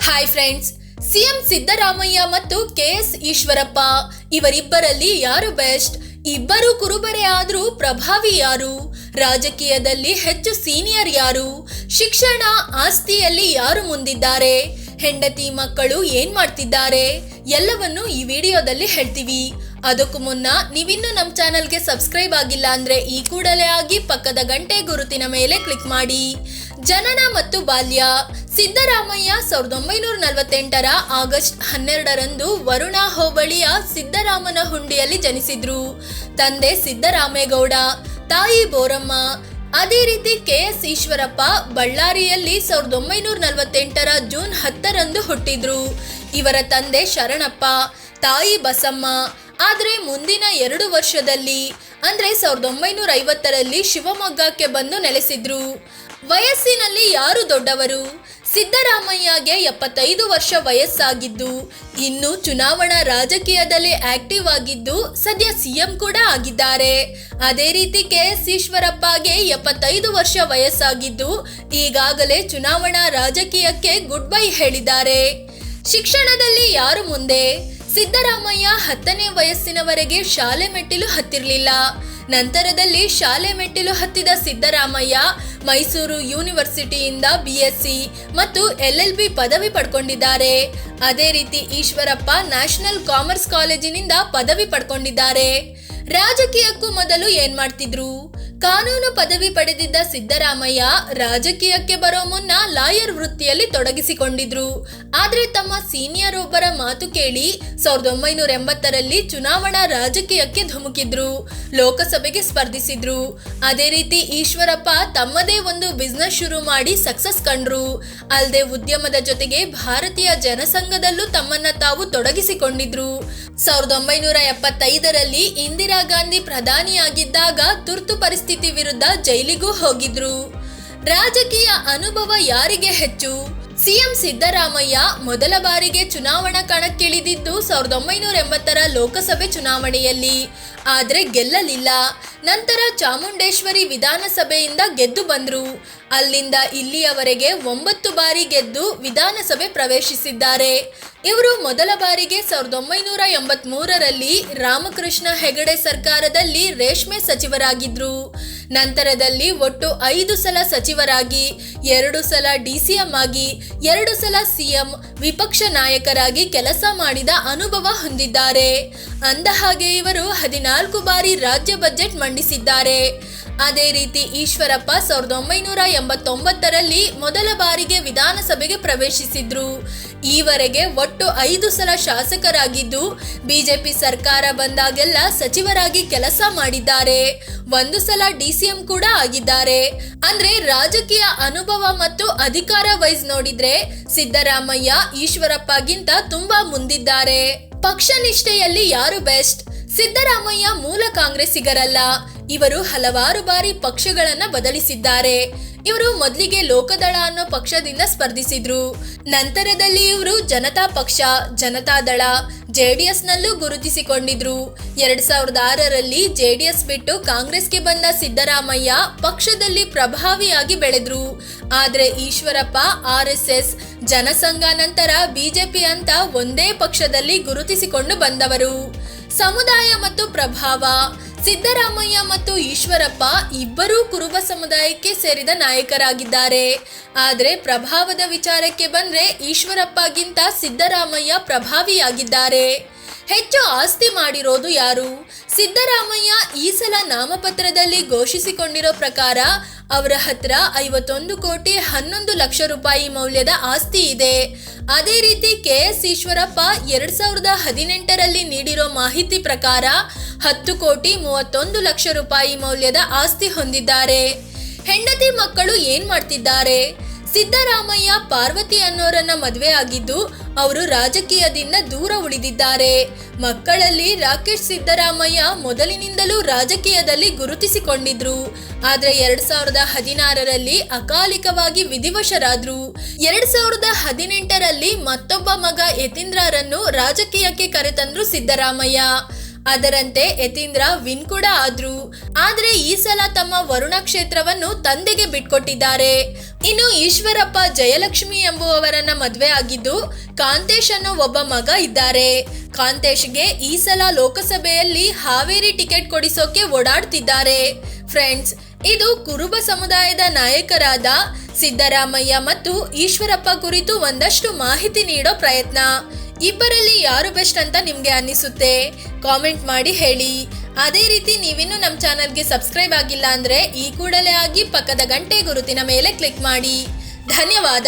Hi friends, CM Siddaramaiah ಮತ್ತು KS Eshwarappa ಇವರಿಬ್ಬರಲ್ಲಿ ಯಾರು best? ಇಬ್ಬರು ಕುರುಬರೇ ಆದ್ರೂ ಪ್ರಭಾವಿ ಯಾರು? ರಾಜಕೀಯದಲ್ಲಿ ಹೆಚ್ಚು ಸೀನಿಯರ್ ಯಾರು? ಶಿಕ್ಷಣ ಆಸ್ತಿಯಲ್ಲಿ ಯಾರು ಮುಂದಿದ್ದಾರೆ? ಹೆಂಡತಿ ಮಕ್ಕಳು ಏನ್ ಮಾಡ್ತಿದ್ದಾರೆ? ಎಲ್ಲವನ್ನು ಈ ವಿಡಿಯೋದಲ್ಲಿ ಹೇಳ್ತೀವಿ. ಅದಕ್ಕೂ ಮುನ್ನ ನೀವಿನ್ನು ನಮ್ಮ ಚಾನಲ್ಗೆ ಸಬ್ಸ್ಕ್ರೈಬ್ ಆಗಿಲ್ಲ ಅಂದ್ರೆ ಈ ಕೂಡಲೇ ಆಗಿ ಪಕ್ಕದ ಗಂಟೆ ಗುರುತಿನ ಮೇಲೆ ಕ್ಲಿಕ್ ಮಾಡಿ. ಜನನ ಮತ್ತು ಬಾಲ್ಯ. ಸಿದ್ದರಾಮಯ್ಯ 1948ರ ಆಗಸ್ಟ್ 12ರಂದು ವರುಣ ಹೋಬಳಿಯ ಸಿದ್ದರಾಮನ ಹುಂಡಿಯಲ್ಲಿ ಜನಿಸಿದ್ರು. ತಂದೆ ಸಿದ್ದರಾಮೇಗೌಡ, ತಾಯಿ ಬೋರಮ್ಮ. ಅದೇ ರೀತಿ ಕೆಎಸ್ ಈಶ್ವರಪ್ಪ ಬಳ್ಳಾರಿಯಲ್ಲಿ 1948ರ ಜೂನ್ 10ರಂದು ಹುಟ್ಟಿದ್ರು. ಇವರ ತಂದೆ ಶರಣಪ್ಪ, ತಾಯಿ ಬಸಮ್ಮ. ಆದರೆ ಮುಂದಿನ 2 ವರ್ಷದಲ್ಲಿ ಅಂದ್ರೆ 1950ರಲ್ಲಿ ಶಿವಮೊಗ್ಗಕ್ಕೆ ಬಂದು ನೆಲೆಸಿದ್ರು. ವಯಸ್ಸಿನಲ್ಲಿ ಯಾರು ದೊಡ್ಡವರು? ಸಿದ್ದರಾಮಯ್ಯಗೆ 75 ವರ್ಷ ವಯಸ್ಸಾಗಿದ್ದು, ಇನ್ನು ಚುನಾವಣಾ ರಾಜಕೀಯದಲ್ಲಿ ಆಕ್ಟಿವ್ ಆಗಿದ್ದು, ಸದ್ಯ ಸಿಎಂ ಕೂಡ ಆಗಿದ್ದಾರೆ. ಅದೇ ರೀತಿ ಕೆಎಸ್ ಈಶ್ವರಪ್ಪಗೆ 75 ವರ್ಷ ವಯಸ್ಸಾಗಿದ್ದು, ಈಗಾಗಲೇ ಚುನಾವಣಾ ರಾಜಕೀಯಕ್ಕೆ ಗುಡ್ ಬೈ ಹೇಳಿದ್ದಾರೆ. ಶಿಕ್ಷಣದಲ್ಲಿ ಯಾರು ಮುಂದೆ? ಸಿದ್ದರಾಮಯ್ಯ 10ನೇ ವಯಸ್ಸಿನವರೆಗೆ ಶಾಲೆ ಮೆಟ್ಟಿಲು ಹತ್ತಿರಲಿಲ್ಲ. ನಂತರದಲ್ಲಿ ಶಾಲೆ ಮೆಟ್ಟಿಲು ಹತ್ತಿದ ಸಿದ್ದರಾಮಯ್ಯ ಮೈಸೂರು ಯೂನಿವರ್ಸಿಟಿಯಿಂದ BSc ಮತ್ತು LLB ಪದವಿ ಪಡ್ಕೊಂಡಿದ್ದಾರೆ. ಅದೇ ರೀತಿ ಈಶ್ವರಪ್ಪ ನ್ಯಾಷನಲ್ ಕಾಮರ್ಸ್ ಕಾಲೇಜಿನಿಂದ ಪದವಿ ಪಡ್ಕೊಂಡಿದ್ದಾರೆ. ರಾಜಕೀಯಕ್ಕೂ ಮೊದಲು ಏನ್ ಮಾಡ್ತಿದ್ರು? ಕಾನೂನು ಪದವಿ ಪಡೆದಿದ್ದ ಸಿದ್ದರಾಮಯ್ಯ ರಾಜಕೀಯಕ್ಕೆ ಬರೋ ಮುನ್ನ ಲಾಯರ್ ವೃತ್ತಿಯಲ್ಲಿ ತೊಡಗಿಸಿಕೊಂಡಿದ್ರು. ಆದ್ರೆ ತಮ್ಮ ಸೀನಿಯರ್ ಒಬ್ಬರ ಮಾತು ಕೇಳಿ 1980ರಲ್ಲಿ ಚುನಾವಣಾ ರಾಜಕೀಯಕ್ಕೆ ಧುಮುಕಿದ್ರು. ಲೋಕಸಭೆಗೆ ಸ್ಪರ್ಧಿಸಿದ್ರು. ಅದೇ ರೀತಿ ಈಶ್ವರಪ್ಪ ತಮ್ಮದೇ ಒಂದು ಬಿಸ್ನೆಸ್ ಶುರು ಮಾಡಿ ಸಕ್ಸಸ್ ಕಂಡ್ರು. ಅಲ್ಲದೆ ಉದ್ಯಮದ ಜೊತೆಗೆ ಭಾರತೀಯ ಜನಸಂಘದಲ್ಲೂ ತಮ್ಮನ್ನ ತಾವು ತೊಡಗಿಸಿಕೊಂಡಿದ್ರು. 1975ರಲ್ಲಿ ಇಂದಿರಾ ಗಾಂಧಿ ಪ್ರಧಾನಿಯಾಗಿದ್ದಾಗ ತುರ್ತು ಪರಿಸ್ಥಿತಿ ವಿರುದ್ಧ ಜೈಲಿಗೂ ಹೋಗಿದ್ರು. ರಾಜಕೀಯ ಅನುಭವ ಯಾರಿಗೆ ಹೆಚ್ಚು? ಸಿಎಂ ಸಿದ್ದರಾಮಯ್ಯ ಮೊದಲ ಬಾರಿಗೆ ಚುನಾವಣಾ ಕಣಕ್ಕಿಳಿದಿದ್ದು 1980ರ ಲೋಕಸಭೆ ಚುನಾವಣೆಯಲ್ಲಿ. ಆದ್ರೆ ಗೆಲ್ಲಲಿಲ್ಲ. ನಂತರ ಚಾಮುಂಡೇಶ್ವರಿ ವಿಧಾನಸಭೆಯಿಂದ ಗೆದ್ದು ಬಂದ್ರು. ಅಲ್ಲಿಂದ ಇಲ್ಲಿಯವರೆಗೆ 9 ಬಾರಿ ಗೆದ್ದು ವಿಧಾನಸಭೆ ಪ್ರವೇಶಿಸಿದ್ದಾರೆ. ಇವರು ಮೊದಲ ಬಾರಿಗೆ 1983ರಲ್ಲಿ ರಾಮಕೃಷ್ಣ ಹೆಗಡೆ ಸರ್ಕಾರದಲ್ಲಿ ರೇಷ್ಮೆ ಸಚಿವರಾಗಿದ್ರು. ನಂತರದಲ್ಲಿ ಒಟ್ಟು 5 ಸಲ ಸಚಿವರಾಗಿ, 2 ಸಲ DCM ಆಗಿ, 2 ಸಲ CM ವಿಪಕ್ಷ ನಾಯಕರಾಗಿ ಕೆಲಸ ಮಾಡಿದ ಅನುಭವ ಹೊಂದಿದ್ದಾರೆ. ಅಂದಹಾಗೆ ಇವರು 14 ಬಾರಿ ರಾಜ್ಯ ಬಜೆಟ್ ಮಂಡಿಸಿದ್ದಾರೆ. ಅದೇ ರೀತಿ ಈಶ್ವರಪ್ಪ 1989ರಲ್ಲಿ ಮೊದಲ ಬಾರಿಗೆ ವಿಧಾನಸಭೆಗೆ ಪ್ರವೇಶಿಸಿದ್ರು. ಈವರೆಗೆ ಒಟ್ಟು 5 ಸಲ ಶಾಸಕರಾಗಿದ್ದು, ಬಿಜೆಪಿ ಸರ್ಕಾರ ಬಂದಾಗೆಲ್ಲ ಸಚಿವರಾಗಿ ಕೆಲಸ ಮಾಡಿದ್ದಾರೆ. 1 ಸಲ DCM ಕೂಡ ಆಗಿದ್ದಾರೆ. ಅಂದ್ರೆ ರಾಜಕೀಯ ಅನುಭವ ಮತ್ತು ಅಧಿಕಾರ ವೈಸ್ ನೋಡಿದ್ರೆ ಸಿದ್ದರಾಮಯ್ಯ ಈಶ್ವರಪ್ಪಗಿಂತ ತುಂಬಾ ಮುಂದಿದ್ದಾರೆ. ಪಕ್ಷ ನಿಷ್ಠೆಯಲ್ಲಿ ಯಾರು ಬೆಸ್ಟ್? ಸಿದ್ದರಾಮಯ್ಯ ಮೂಲ ಕಾಂಗ್ರೆಸ್ಸಿಗರಲ್ಲ. ಇವರು ಹಲವಾರು ಬಾರಿ ಪಕ್ಷಗಳನ್ನ ಬದಲಿಸಿದ್ದಾರೆ. ಇವರು ಮೊದಲಿಗೆ ಲೋಕದಳ ಅನ್ನೋ ಪಕ್ಷದಿಂದ ಸ್ಪರ್ಧಿಸಿದ್ರು. ನಂತರದಲ್ಲಿ ಇವರು ಜನತಾ ಪಕ್ಷ, ಜನತಾದಳ, JDS ನಲ್ಲೂ ಗುರುತಿಸಿಕೊಂಡಿದ್ರು. 2006ರಲ್ಲಿ JDS ಬಿಟ್ಟು ಕಾಂಗ್ರೆಸ್ಗೆ ಬಂದ ಸಿದ್ದರಾಮಯ್ಯ ಪಕ್ಷದಲ್ಲಿ ಪ್ರಭಾವಿಯಾಗಿ ಬೆಳೆದ್ರು. ಆದ್ರೆ ಈಶ್ವರಪ್ಪ RSS, ಜನಸಂಘ ನಂತರ ಬಿಜೆಪಿ ಅಂತ ಒಂದೇ ಪಕ್ಷದಲ್ಲಿ ಗುರುತಿಸಿಕೊಂಡು ಬಂದವರು. ಸಮುದಾಯ ಮತ್ತು ಪ್ರಭಾವ. ಸಿದ್ದರಾಮಯ್ಯ ಮತ್ತು ಈಶ್ವರಪ್ಪ ಇಬ್ಬರೂ ಕುರುಬ ಸಮುದಾಯಕ್ಕೆ ಸೇರಿದ ನಾಯಕರಾಗಿದ್ದಾರೆ. ಆದರೆ ಪ್ರಭಾವದ ವಿಚಾರಕ್ಕೆ ಬಂದ್ರೆ ಈಶ್ವರಪ್ಪಗಿಂತ ಸಿದ್ದರಾಮಯ್ಯ ಪ್ರಭಾವಿಯಾಗಿದ್ದಾರೆ. ಹೆಚ್ಚು ಆಸ್ತಿ ಮಾಡಿರೋದು ಯಾರು? ಸಿದ್ದರಾಮಯ್ಯ ಈ ಸಲ ನಾಮಪತ್ರದಲ್ಲಿ ಘೋಷಿಸಿಕೊಂಡಿರೋ ಪ್ರಕಾರ ಅವರ ಹತ್ರ 51 ಕೋಟಿ 11 ಲಕ್ಷ ರೂಪಾಯಿ ಮೌಲ್ಯದ ಆಸ್ತಿ ಇದೆ. ಅದೇ ರೀತಿ ಕೆಎಸ್ ಈಶ್ವರಪ್ಪ 2018ರಲ್ಲಿ ನೀಡಿರೋ ಮಾಹಿತಿ ಪ್ರಕಾರ 10 ಕೋಟಿ 31 ಲಕ್ಷ ರೂಪಾಯಿ ಮೌಲ್ಯದ ಆಸ್ತಿ ಹೊಂದಿದ್ದಾರೆ. ಹೆಂಡತಿ ಮಕ್ಕಳು ಏನ್ ಮಾಡ್ತಿದ್ದಾರೆ? ಸಿದ್ದರಾಮಯ್ಯ ಪಾರ್ವತಿ ಅನ್ನೋರನ್ನ ಮದುವೆ ಆಗಿದ್ದು, ಅವರು ರಾಜಕೀಯದಿಂದ ದೂರ ಉಳಿದಿದ್ದಾರೆ. ಮಕ್ಕಳಲ್ಲಿ ರಾಕೇಶ್ ಸಿದ್ದರಾಮಯ್ಯ ಮೊದಲಿನಿಂದಲೂ ರಾಜಕೀಯದಲ್ಲಿ ಗುರುತಿಸಿಕೊಂಡಿದ್ರು. ಆದ್ರೆ 2016ರಲ್ಲಿ ಅಕಾಲಿಕವಾಗಿ ವಿಧಿವಶರಾದ್ರು. 2018ರಲ್ಲಿ ಮತ್ತೊಬ್ಬ ಮಗ ಯತೀಂದ್ರರನ್ನು ರಾಜಕೀಯಕ್ಕೆ ಕರೆತಂದ್ರು ಸಿದ್ದರಾಮಯ್ಯ. ಅದರಂತೆ ಯತೀಂದ್ರ ವಿನ್ ಕೂಡ ಆದ್ರು. ಆದ್ರೆ ಈ ಸಲ ತಮ್ಮ ವರುಣ ಕ್ಷೇತ್ರವನ್ನು ತಂದೆಗೆ ಬಿಟ್ಕೊಟ್ಟಿದ್ದಾರೆ. ಇನ್ನು ಈಶ್ವರಪ್ಪ ಜಯಲಕ್ಷ್ಮಿ ಎಂಬುವವರನ್ನ ಮದ್ವೆ ಆಗಿದ್ದು ಕಾಂತೇಶ್ ಅನ್ನೋ ಒಬ್ಬ ಮಗ ಇದ್ದಾರೆ. ಕಾಂತೇಶ್ಗೆ ಈ ಸಲ ಲೋಕಸಭೆಯಲ್ಲಿ ಹಾವೇರಿ ಟಿಕೆಟ್ ಕೊಡಿಸೋಕೆ ಓಡಾಡ್ತಿದ್ದಾರೆ. ಫ್ರೆಂಡ್ಸ್, ಇದು ಕುರುಬ ಸಮುದಾಯದ ನಾಯಕರಾದ ಸಿದ್ದರಾಮಯ್ಯ ಮತ್ತು ಈಶ್ವರಪ್ಪ ಕುರಿತು ಒಂದಷ್ಟು ಮಾಹಿತಿ ನೀಡೋ ಪ್ರಯತ್ನ. ಇಬ್ಬರಲ್ಲಿ ಯಾರು ಬೆಸ್ಟ್ ಅಂತ ನಿಮ್ಗೆ ಅನ್ನಿಸುತ್ತೆ? ಕಾಮೆಂಟ್ ಮಾಡಿ ಹೇಳಿ. ಅದೇ ರೀತಿ ನೀವಿನ್ನೂ ನಮ್ಮ ಚಾನಲ್ಗೆ ಸಬ್ಸ್ಕ್ರೈಬ್ ಆಗಿಲ್ಲ ಅಂದ್ರೆ ಈ ಕೂಡಲೇ ಆಗಿ ಪಕ್ಕದ ಗಂಟೆ ಗುರುತಿನ ಮೇಲೆ ಕ್ಲಿಕ್ ಮಾಡಿ. ಧನ್ಯವಾದ.